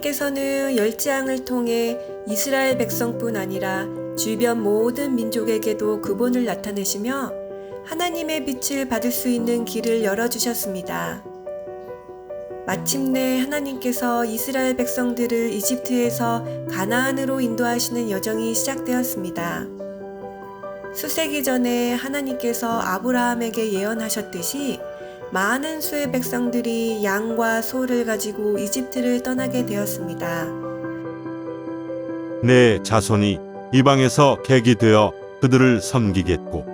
하나님께서는 열재앙을 통해 이스라엘 백성뿐 아니라 주변 모든 민족에게도 그분을 나타내시며 하나님의 빛을 받을 수 있는 길을 열어주셨습니다. 마침내 하나님께서 이스라엘 백성들을 이집트에서 가나안으로 인도하시는 여정이 시작되었습니다. 수세기 전에 하나님께서 아브라함에게 예언하셨듯이 많은 수의 백성들이 양과 소를 가지고 이집트를 떠나게 되었습니다. 내 자손이 이방에서 객이 되어 그들을 섬기겠고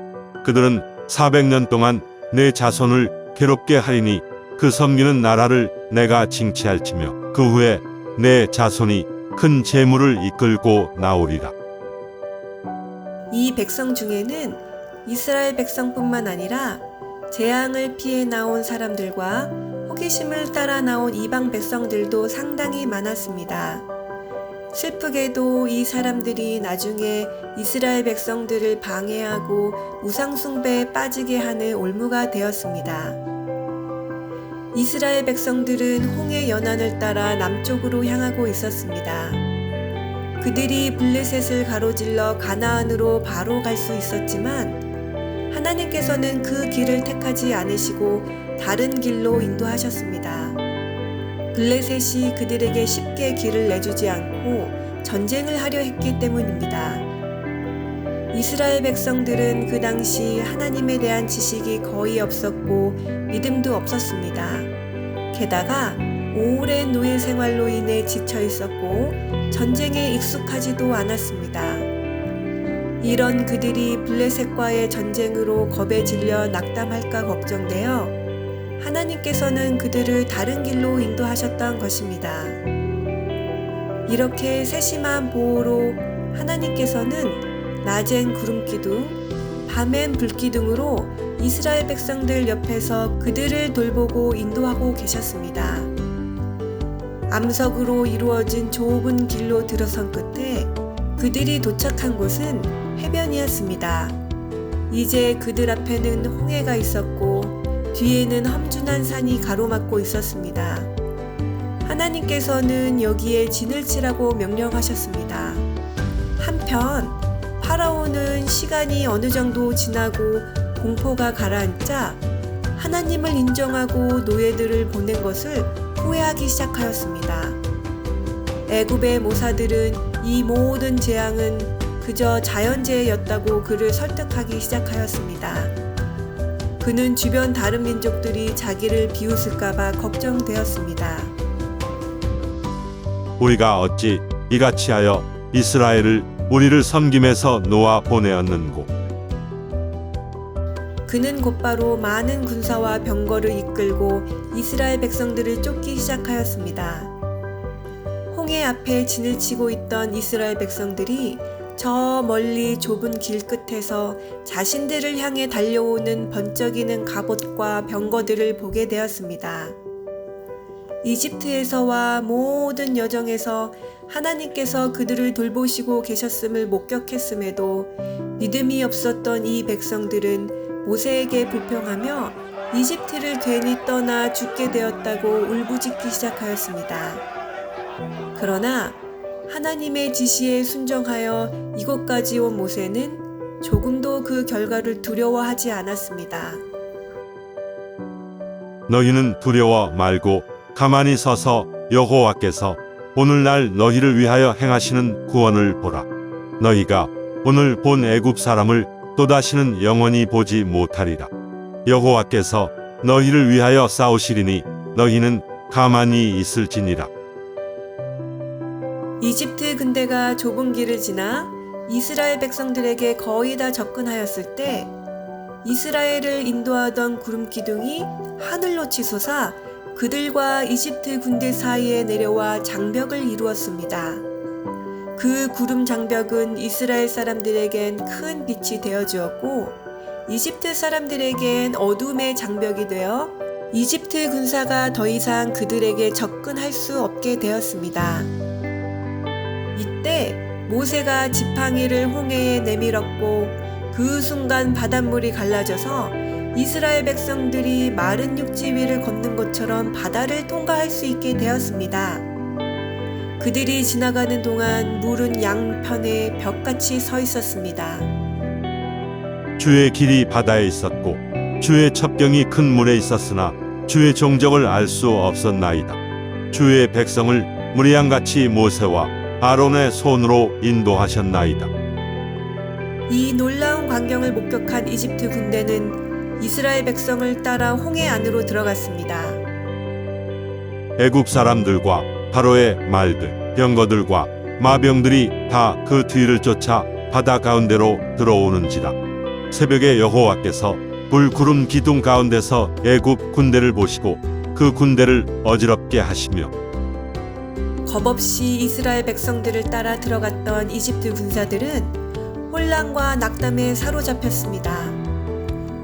그들은 400년 동안 내 자손을 괴롭게 하리니 그 섬기는 나라를 내가 징치할지며 그 후에 내 자손이 큰 재물을 이끌고 나오리라. 이 백성 중에는 이스라엘 백성뿐만 아니라 재앙을 피해 나온 사람들과 호기심을 따라 나온 이방 백성들도 상당히 많았습니다. 슬프게도 이 사람들이 나중에 이스라엘 백성들을 방해하고 우상숭배에 빠지게 하는 올무가 되었습니다. 이스라엘 백성들은 홍해 연안을 따라 남쪽으로 향하고 있었습니다. 그들이 블레셋을 가로질러 가나안으로 바로 갈 수 있었지만 하나님께서는 그 길을 택하지 않으시고 다른 길로 인도하셨습니다. 블레셋이 그들에게 쉽게 길을 내주지 않고 전쟁을 하려 했기 때문입니다. 이스라엘 백성들은 그 당시 하나님에 대한 지식이 거의 없었고 믿음도 없었습니다. 게다가 오랜 노예 생활로 인해 지쳐 있었고 전쟁에 익숙하지도 않았습니다. 이런 그들이 블레셋과의 전쟁으로 겁에 질려 낙담할까 걱정되어 하나님께서는 그들을 다른 길로 인도하셨던 것입니다. 이렇게 세심한 보호로 하나님께서는 낮엔 구름기둥, 밤엔 불기둥으로 이스라엘 백성들 옆에서 그들을 돌보고 인도하고 계셨습니다. 암석으로 이루어진 좁은 길로 들어선 끝에 그들이 도착한 곳은 해변이었습니다. 이제 그들 앞에는 홍해가 있었고 뒤에는 험준한 산이 가로막고 있었습니다. 하나님께서는 여기에 진을 치라고 명령하셨습니다. 한편 파라오는 시간이 어느 정도 지나고 공포가 가라앉자 하나님을 인정하고 노예들을 보낸 것을 후회하기 시작하였습니다. 애굽의 모사들은 이 모든 재앙은 그저 자연재해였다고 그를 설득하기 시작하였습니다. 그는 주변 다른 민족들이 자기를 비웃을까봐 걱정되었습니다. 우리가 어찌 이같이 하여 이스라엘을 우리를 섬김에서 놓아 보내었는고. 그는 곧바로 많은 군사와 병거를 이끌고 이스라엘 백성들을 쫓기 시작하였습니다. 홍해 앞에 진을 치고 있던 이스라엘 백성들이 저 멀리 좁은 길 끝에서 자신들을 향해 달려오는 번쩍이는 갑옷과 병거들을 보게 되었습니다. 이집트에서와 모든 여정에서 하나님께서 그들을 돌보시고 계셨음을 목격했음에도 믿음이 없었던 이 백성들은 모세에게 불평하며 이집트를 괜히 떠나 죽게 되었다고 울부짖기 시작하였습니다. 그러나 하나님의 지시에 순종하여 이곳까지 온 모세는 조금도 그 결과를 두려워하지 않았습니다. 너희는 두려워 말고 가만히 서서 여호와께서 오늘날 너희를 위하여 행하시는 구원을 보라. 너희가 오늘 본 애굽 사람을 또다시는 영원히 보지 못하리라. 여호와께서 너희를 위하여 싸우시리니 너희는 가만히 있을지니라. 이집트 군대가 좁은 길을 지나 이스라엘 백성들에게 거의 다 접근하였을 때 이스라엘을 인도하던 구름 기둥이 하늘로 치솟아 그들과 이집트 군대 사이에 내려와 장벽을 이루었습니다. 그 구름 장벽은 이스라엘 사람들에겐 큰 빛이 되어 주었고 이집트 사람들에겐 어둠의 장벽이 되어 이집트 군사가 더 이상 그들에게 접근할 수 없게 되었습니다. 이때 모세가 지팡이를 홍해에 내밀었고 그 순간 바닷물이 갈라져서 이스라엘 백성들이 마른 육지 위를 걷는 것처럼 바다를 통과할 수 있게 되었습니다. 그들이 지나가는 동안 물은 양편에 벽같이 서 있었습니다. 주의 길이 바다에 있었고 주의 첩경이 큰 물에 있었으나 주의 종적을 알 수 없었나이다. 주의 백성을 무리양같이 모세와 아론의 손으로 인도하셨나이다. 이 놀라운 광경을 목격한 이집트 군대는 이스라엘 백성을 따라 홍해 안으로 들어갔습니다. 애굽 사람들과 바로의 말들, 병거들과 마병들이 다 그 뒤를 쫓아 바다 가운데로 들어오는지라. 새벽에 여호와께서 불 구름 기둥 가운데서 애굽 군대를 보시고 그 군대를 어지럽게 하시며 겁없이 이스라엘 백성들을 따라 들어갔던 이집트 군사들은 혼란과 낙담에 사로잡혔습니다.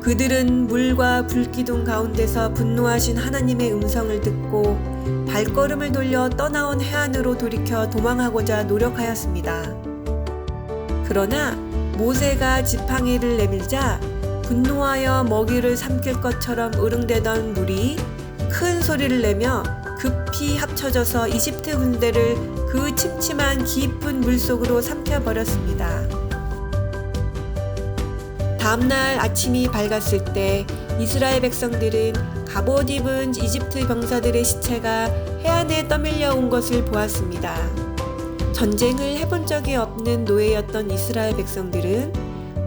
그들은 물과 불기둥 가운데서 분노하신 하나님의 음성을 듣고 발걸음을 돌려 떠나온 해안으로 돌이켜 도망하고자 노력하였습니다. 그러나 모세가 지팡이를 내밀자 분노하여 먹이를 삼킬 것처럼 으릉대던 물이 큰 소리를 내며 급히 합쳐져서 이집트 군대를 그 침침한 깊은 물속으로 삼켜버렸습니다. 다음날 아침이 밝았을 때 이스라엘 백성들은 갑옷 입은 이집트 병사들의 시체가 해안에 떠밀려 온 것을 보았습니다. 전쟁을 해본 적이 없는 노예였던 이스라엘 백성들은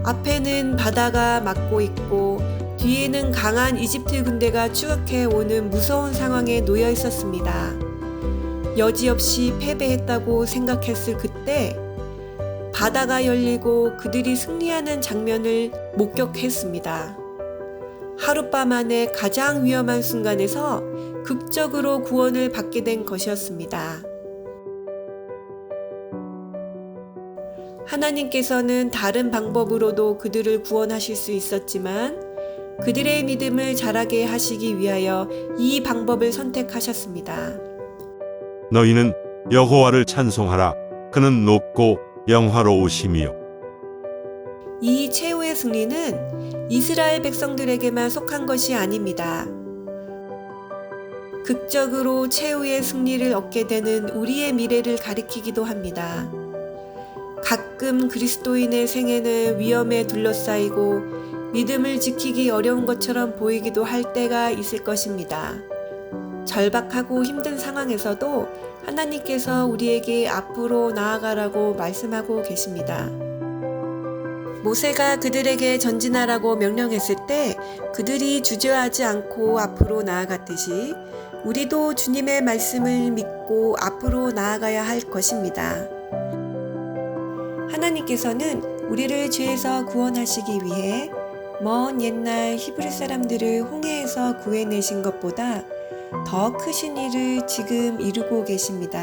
앞에는 바다가 막고 있고 뒤에는 강한 이집트 군대가 추격해 오는 무서운 상황에 놓여 있었습니다. 여지없이 패배했다고 생각했을 그때 바다가 열리고 그들이 승리하는 장면을 목격했습니다. 하룻밤 안에 가장 위험한 순간에서 극적으로 구원을 받게 된 것이었습니다. 하나님께서는 다른 방법으로도 그들을 구원하실 수 있었지만 그들의 믿음을 자라게 하시기 위하여 이 방법을 선택하셨습니다. 너희는 여호와를 찬송하라. 그는 높고 영화로우심이요. 이 최후의 승리는 이스라엘 백성들에게만 속한 것이 아닙니다. 극적으로 최후의 승리를 얻게 되는 우리의 미래를 가리키기도 합니다. 가끔 그리스도인의 생애는 위험에 둘러싸이고 믿음을 지키기 어려운 것처럼 보이기도 할 때가 있을 것입니다. 절박하고 힘든 상황에서도 하나님께서 우리에게 앞으로 나아가라고 말씀하고 계십니다. 모세가 그들에게 전진하라고 명령했을 때 그들이 주저하지 않고 앞으로 나아갔듯이 우리도 주님의 말씀을 믿고 앞으로 나아가야 할 것입니다. 하나님께서는 우리를 죄에서 구원하시기 위해 먼 옛날 히브리 사람들을 홍해에서 구해내신 것보다 더 크신 일을 지금 이루고 계십니다.